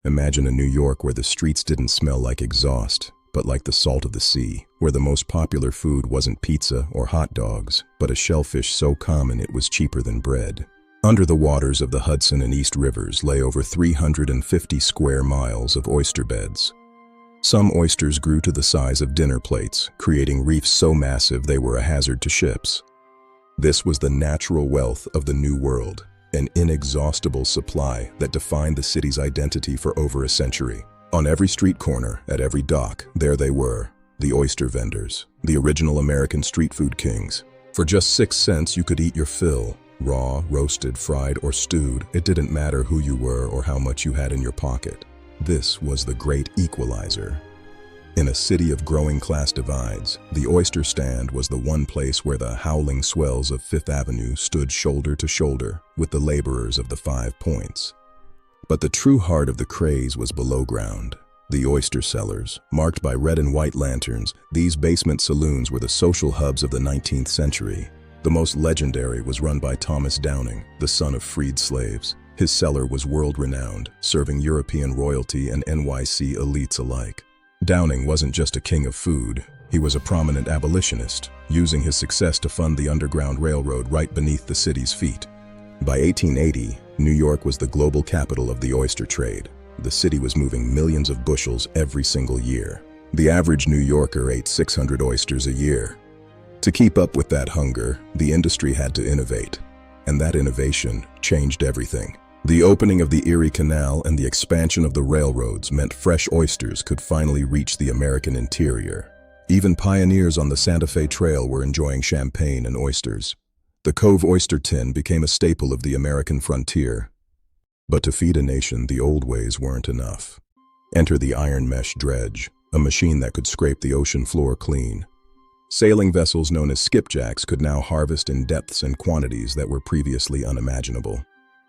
Imagine a New York where the streets didn't smell like exhaust, but like the salt of the sea, where the most popular food wasn't pizza or hot dogs, but a shellfish so common it was cheaper than bread. Under the waters of the Hudson and East Rivers lay over 350 square miles of oyster beds. Some oysters grew to the size of dinner plates, creating reefs so massive they were a hazard to ships. This was the natural wealth of the New World, an inexhaustible supply that defined the city's identity for over a century. On every street corner, at every dock, there they were, the oyster vendors, the original American street food kings. For just 6 cents you could eat your fill. Raw, roasted, fried, or stewed, it didn't matter who you were or how much you had in your pocket. This was the great equalizer. In a city of growing class divides, the oyster stand was the one place where the howling swells of Fifth Avenue stood shoulder to shoulder with the laborers of the 5 Points. But the true heart of the craze was below ground. The oyster cellars, marked by red and white lanterns, these basement saloons were the social hubs of the 19th century. The most legendary was run by Thomas Downing, the son of freed slaves. His cellar was world-renowned, serving European royalty and NYC elites alike. Downing wasn't just a king of food, he was a prominent abolitionist, using his success to fund the Underground Railroad right beneath the city's feet. By 1880, New York was the global capital of the oyster trade. The city was moving millions of bushels every single year. The average New Yorker ate 600 oysters a year. To keep up with that hunger, the industry had to innovate, and that innovation changed everything. The opening of the Erie Canal and the expansion of the railroads meant fresh oysters could finally reach the American interior. Even pioneers on the Santa Fe Trail were enjoying champagne and oysters. The Cove oyster tin became a staple of the American frontier. But to feed a nation, the old ways weren't enough. Enter the iron mesh dredge, a machine that could scrape the ocean floor clean. Sailing vessels known as skipjacks could now harvest in depths and quantities that were previously unimaginable.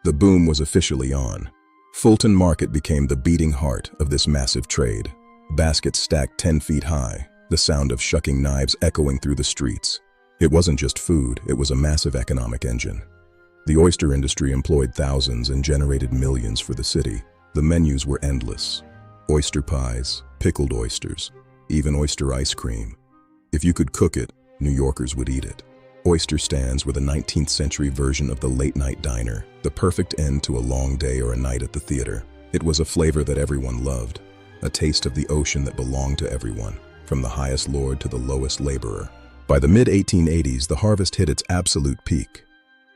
The boom was officially on. Fulton Market became the beating heart of this massive trade. Baskets stacked 10 feet high, the sound of shucking knives echoing through the streets. It wasn't just food, it was a massive economic engine. The oyster industry employed thousands and generated millions for the city. The menus were endless. Oyster pies, pickled oysters, even oyster ice cream. If you could cook it, New Yorkers would eat it. Oyster stands were the 19th century version of the late-night diner, the perfect end to a long day or a night at the theater. It was a flavor that everyone loved, a taste of the ocean that belonged to everyone, from the highest lord to the lowest laborer. By the mid-1880s, the harvest hit its absolute peak.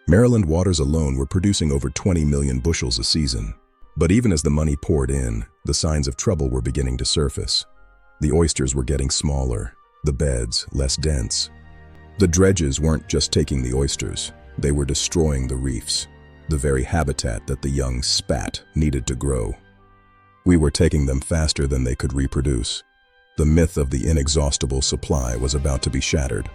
Maryland waters alone were producing over 20 million bushels a season. But even as the money poured in, the signs of trouble were beginning to surface. The oysters were getting smaller, the beds less dense. The dredges weren't just taking the oysters, they were destroying the reefs, the very habitat that the young spat needed to grow. We were taking them faster than they could reproduce. The myth of the inexhaustible supply was about to be shattered.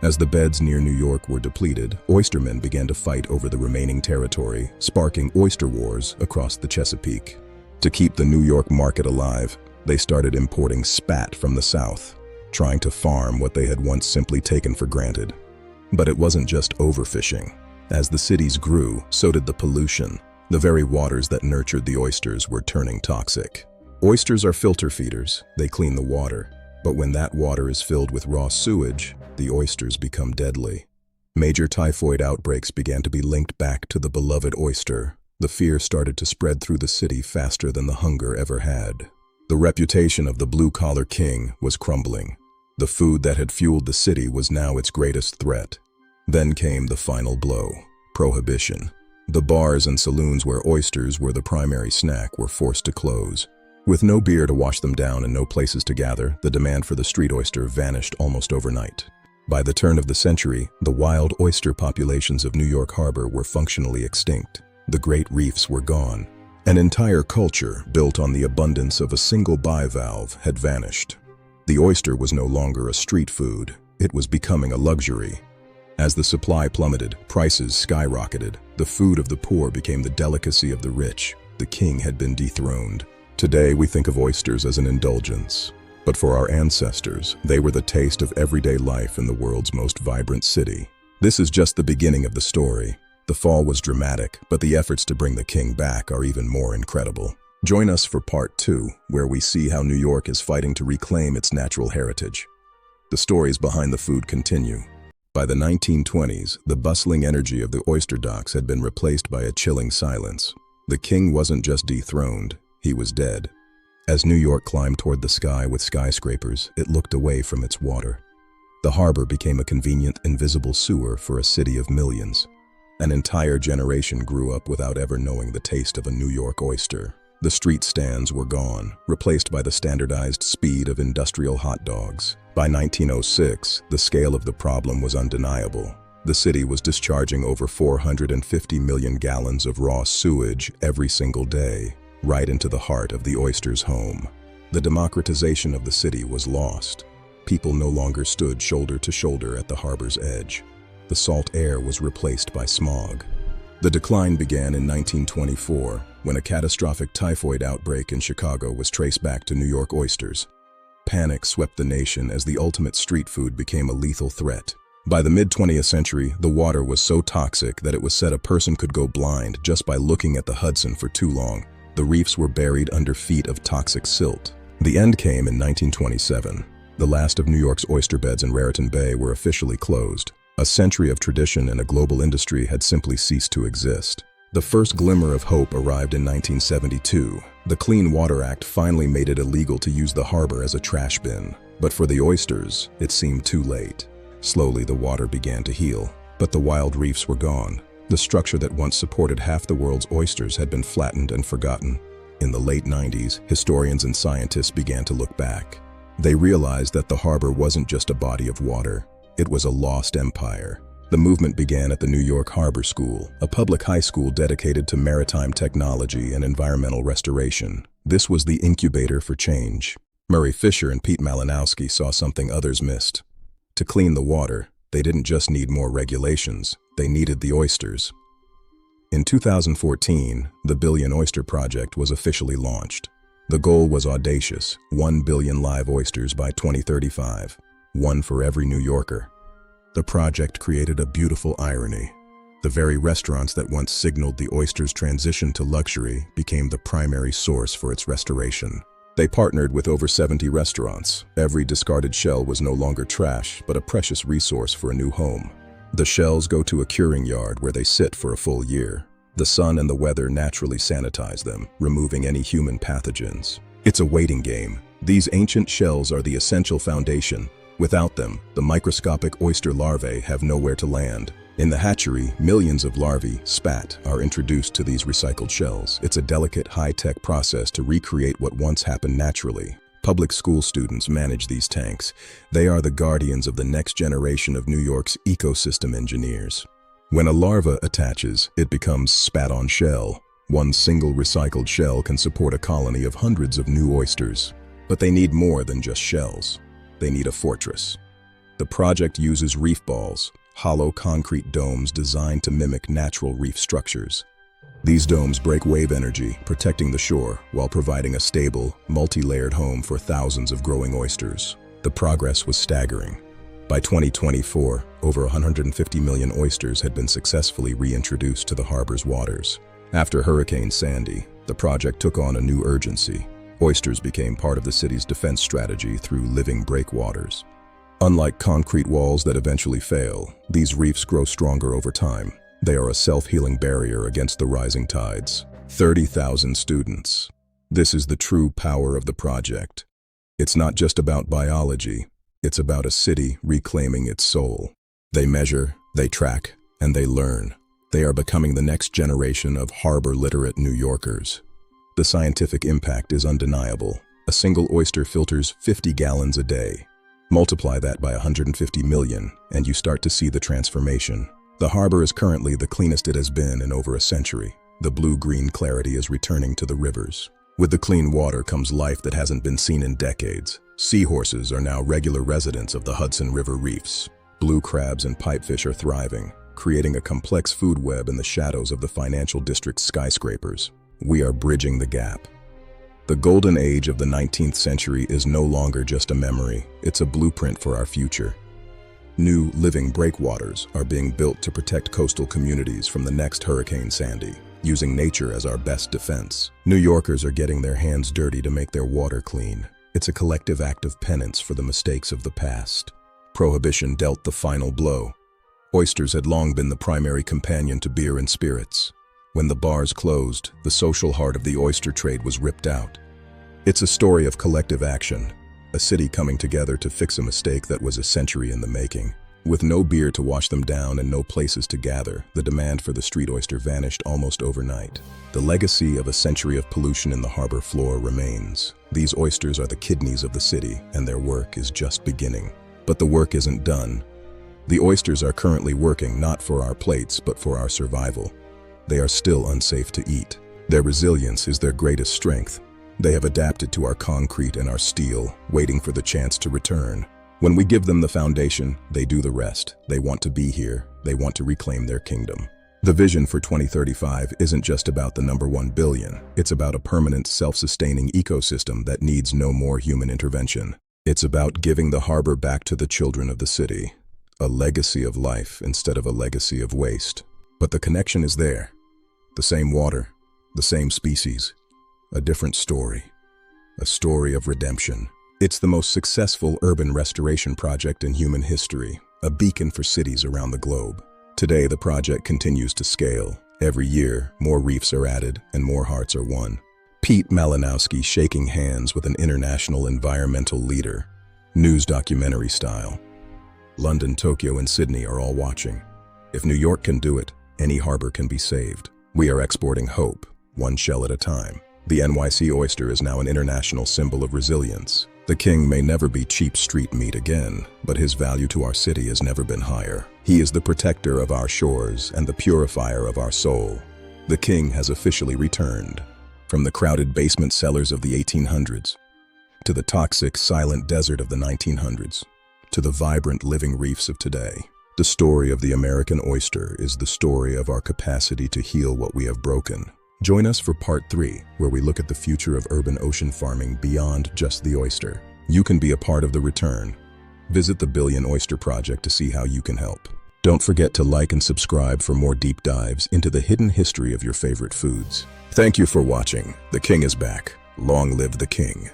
As the beds near New York were depleted, oystermen began to fight over the remaining territory, sparking oyster wars across the Chesapeake. To keep the New York market alive, they started importing spat from the South, trying to farm what they had once simply taken for granted. But it wasn't just overfishing. As the cities grew, so did the pollution. The very waters that nurtured the oysters were turning toxic. Oysters are filter feeders, they clean the water. But when that water is filled with raw sewage, the oysters become deadly. Major typhoid outbreaks began to be linked back to the beloved oyster. The fear started to spread through the city faster than the hunger ever had. The reputation of the blue-collar king was crumbling. The food that had fueled the city was now its greatest threat. Then came the final blow: prohibition. The bars and saloons where oysters were the primary snack were forced to close. With no beer to wash them down and no places to gather, the demand for the street oyster vanished almost overnight. By the turn of the century, the wild oyster populations of New York Harbor were functionally extinct. The great reefs were gone. An entire culture built on the abundance of a single bivalve had vanished. The oyster was no longer a street food, it was becoming a luxury. As the supply plummeted, prices skyrocketed. The food of the poor became the delicacy of the rich. The king had been dethroned. Today we think of oysters as an indulgence, but for our ancestors, they were the taste of everyday life in the world's most vibrant city. This is just the beginning of the story. The fall was dramatic, but the efforts to bring the king back are even more incredible. Join us for part 2, where we see how New York is fighting to reclaim its natural heritage. The stories behind the food continue. By the 1920s, the bustling energy of the oyster docks had been replaced by a chilling silence. The king wasn't just dethroned, he was dead. As New York climbed toward the sky with skyscrapers, it looked away from its water. The harbor became a convenient, invisible sewer for a city of millions. An entire generation grew up without ever knowing the taste of a New York oyster. The street stands were gone, replaced by the standardized speed of industrial hot dogs. By 1906, the scale of the problem was undeniable. The city was discharging over 450 million gallons of raw sewage every single day, right into the heart of the oyster's home. The democratization of the city was lost. People no longer stood shoulder to shoulder at the harbor's edge. The salt air was replaced by smog. The decline began in 1924, when a catastrophic typhoid outbreak in Chicago was traced back to New York oysters. Panic swept the nation as the ultimate street food became a lethal threat. By the mid-20th century, the water was so toxic that it was said a person could go blind just by looking at the Hudson for too long. The reefs were buried under feet of toxic silt. The end came in 1927. The last of New York's oyster beds in Raritan Bay were officially closed. A century of tradition and a global industry had simply ceased to exist. The first glimmer of hope arrived in 1972. The Clean Water Act finally made it illegal to use the harbor as a trash bin. But for the oysters, it seemed too late. Slowly, the water began to heal, but the wild reefs were gone. The structure that once supported half the world's oysters had been flattened and forgotten. In the late 90s, historians and scientists began to look back. They realized that the harbor wasn't just a body of water. It was a lost empire. The movement began at the New York Harbor School, a public high school dedicated to maritime technology and environmental restoration. This was the incubator for change. Murray Fisher and Pete Malinowski saw something others missed. To clean the water, they didn't just need more regulations, they needed the oysters. In 2014, the Billion Oyster Project was officially launched. The goal was audacious: 1 billion live oysters by 2035, one for every New Yorker. The project created a beautiful irony. The very restaurants that once signaled the oyster's transition to luxury became the primary source for its restoration. They partnered with over 70 restaurants. Every discarded shell was no longer trash, but a precious resource for a new home. The shells go to a curing yard where they sit for a full year. The sun and the weather naturally sanitize them, removing any human pathogens. It's a waiting game. These ancient shells are the essential foundation. Without them, the microscopic oyster larvae have nowhere to land. In the hatchery, millions of larvae, spat, are introduced to these recycled shells. It's a delicate, high-tech process to recreate what once happened naturally. Public school students manage these tanks. They are the guardians of the next generation of New York's ecosystem engineers. When a larva attaches, it becomes spat on shell. One single recycled shell can support a colony of hundreds of new oysters. But they need more than just shells. They need a fortress. The project uses reef balls, hollow concrete domes designed to mimic natural reef structures. These domes break wave energy, protecting the shore while providing a stable, multi-layered home for thousands of growing oysters. The progress was staggering. By 2024, over 150 million oysters had been successfully reintroduced to the harbor's waters. After Hurricane Sandy, the project took on a new urgency. Oysters became part of the city's defense strategy through living breakwaters. Unlike concrete walls that eventually fail, these reefs grow stronger over time. They are a self-healing barrier against the rising tides. 30,000 students. This is the true power of the project. It's not just about biology. It's about a city reclaiming its soul. They measure, they track, and they learn. They are becoming the next generation of harbor-literate New Yorkers. The scientific impact is undeniable. A single oyster filters 50 gallons a day. Multiply that by 150 million, and you start to see the transformation. The harbor is currently the cleanest it has been in over a century. The blue-green clarity is returning to the rivers. With the clean water comes life that hasn't been seen in decades. Seahorses are now regular residents of the Hudson River reefs. Blue crabs and pipefish are thriving, creating a complex food web in the shadows of the financial district's skyscrapers. We are bridging the gap. The golden age of the 19th century is no longer just a memory, it's a blueprint for our future. New, living breakwaters are being built to protect coastal communities from the next Hurricane Sandy. using nature as our best defense. New Yorkers are getting their hands dirty to make their water clean. It's a collective act of penance for the mistakes of the past. Prohibition dealt the final blow. Oysters had long been the primary companion to beer and spirits. When the bars closed, the social heart of the oyster trade was ripped out. It's a story of collective action, a city coming together to fix a mistake that was a century in the making. With no beer to wash them down and no places to gather, the demand for the street oyster vanished almost overnight. The legacy of a century of pollution in the harbor floor remains. These oysters are the kidneys of the city, and their work is just beginning. But the work isn't done. The oysters are currently working not for our plates, but for our survival. They are still unsafe to eat. Their resilience is their greatest strength. They have adapted to our concrete and our steel, waiting for the chance to return. When we give them the foundation, they do the rest. They want to be here. They want to reclaim their kingdom. The vision for 2035 isn't just about the number 1 billion. It's about a permanent, self-sustaining ecosystem that needs no more human intervention. It's about giving the harbor back to the children of the city. A legacy of life instead of a legacy of waste. But the connection is there. The same water, the same species, a different story. A story of redemption. It's the most successful urban restoration project in human history, a beacon for cities around the globe. Today, the project continues to scale. Every year, more reefs are added and more hearts are won. Pete Malinowski shaking hands with an international environmental leader, news documentary style. London, Tokyo, and Sydney are all watching. If New York can do it, any harbor can be saved. We are exporting hope, one shell at a time. The NYC oyster is now an international symbol of resilience. The king may never be cheap street meat again, but his value to our city has never been higher. He is the protector of our shores and the purifier of our soul. The king has officially returned. From the crowded basement cellars of the 1800s, to the toxic, silent desert of the 1900s, to the vibrant living reefs of today. The story of the American oyster is the story of our capacity to heal what we have broken. Join us for part 3, where we look at the future of urban ocean farming beyond just the oyster. You can be a part of the return. Visit the Billion Oyster Project to see how you can help. Don't forget to like and subscribe for more deep dives into the hidden history of your favorite foods. Thank you for watching. The king is back. Long live the king.